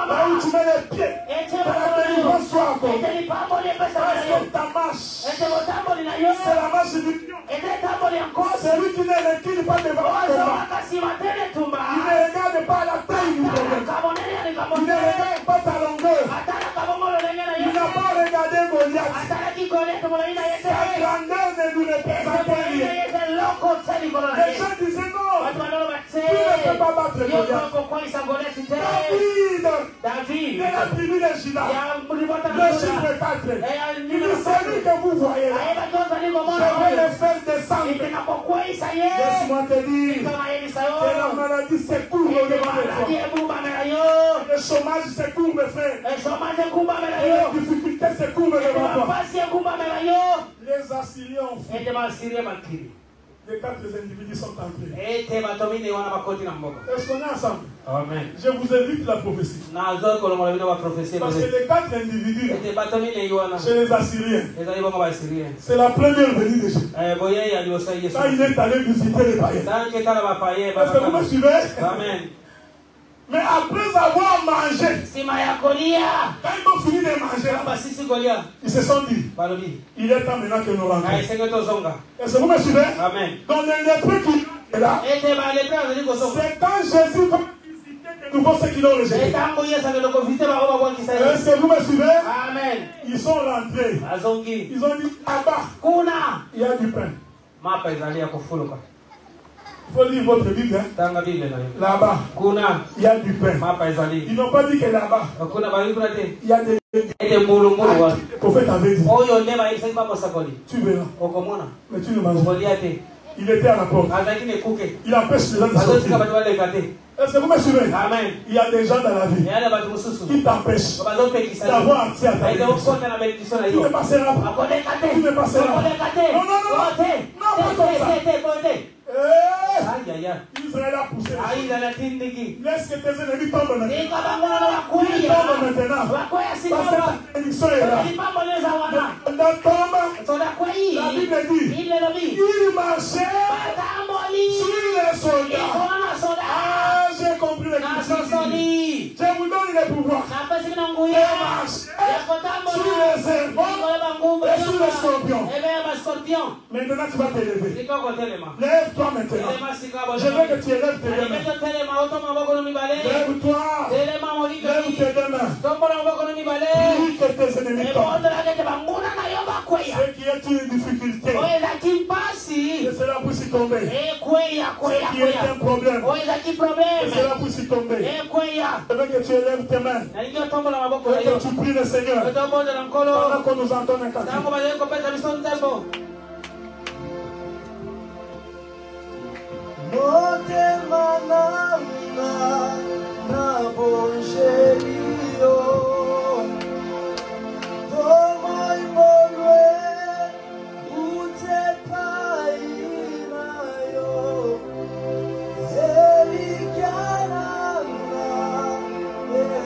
Là où tu mets les pieds, que la délivrance soit accordée. Parce que ta marche, c'est la marche du lion. Celui qui ne recule pas devant le combat. Il ne regarde pas la taille du problème. Il ne regarde pas ta longueur. Il n'a pas regardé Goliath. Sa grandeur ne nous représente rien. Les gens disaient non. Tu ne peux pas battre Goliath. David, de la tribu de Juda, le chiffre 4. Il dit celui que vous voyez là, je vais le faire descendre. Laisse-moi te dire que la maladie s'écoule devant les fois. Le chômage s'écoule, mes frères. Les difficultés s'écoulent devant toi. Les Assyriens ont fui. Les 4 individus sont entrés. Est-ce qu'on est ensemble? Amen. Je vous invite la prophétie. Parce que les 4 individus, chez les Assyriens, c'est la première venue de Jésus. Quand il est allé visiter les païens. Est-ce que vous me suivez? Amen. Mais après avoir mangé, quand ils ont fini de manger, ils se sont dit, il est temps maintenant que nous rentrons. Est-ce que vous me suivez? Amen. Donc le lépreux qui est là, c'est quand Jésus va visiter de nouveau ceux qui l'ont rejeté. Est-ce que vous me suivez? Amen. Ils sont rentrés. Ils ont dit, là-bas, il y a du pain. Il faut lire votre Bible. Hein? Là-bas, il y a du pain. Ils n'ont pas dit que là-bas, il y a des le prophète avait dit. Tu verras. Mais tu ne manges pas. Il était à la porte. Il empêche les gens de sortir. Est-ce que vous me suivez? Amen. Il y a des gens dans la vie qui t'empêchent d'avoir accès à ta bénédiction. Tu ne passeras pas. Tu ne passeras pas. Non, non, non. Non, pas comme ça. Israël a poussé. Laisse que tes ennemis tombent maintenant. Ils tombent maintenant. Parce que ta bénédiction est là. Pendant tombe, la Bible dit, il marchait sur les soldats. Ah, j'ai compris les questions. Je vous donne le pouvoir. De marcher sur les serpents et sur les scorpions. Maintenant, tu vas te lever. Lève-toi maintenant. Je veux que tu élèves tes deux mains. Lève-toi. Lève tes deux mains. Prie que tes ennemis tombent. Ce qui est une difficulté, que cela puisse tomber. Ce qui est un problème, que cela puisse tomber. Je veux que tu élèves tes mains. Et que tu pries le Seigneur. Pendant qu'on nous entend un cantique. Motema nanga na bongelio Tomoi molwe utepai na yo Elikananga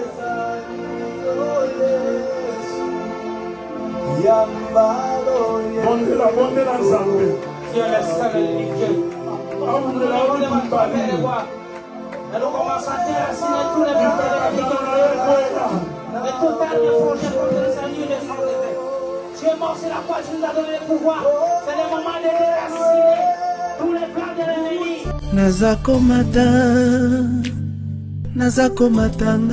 ezaliyo Yesu Yambalo Yesu Bonde la Zambé. Elle commence à déraciner tous les problèmes et tout arme forgé contre le Seigneur des sangs. Tu es mort, c'est la foi, tu nous as donné le pouvoir. C'est le moment de déraciner tous les plans de l'ennemi. Nazakomata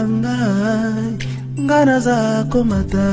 ngai, nga nazakomata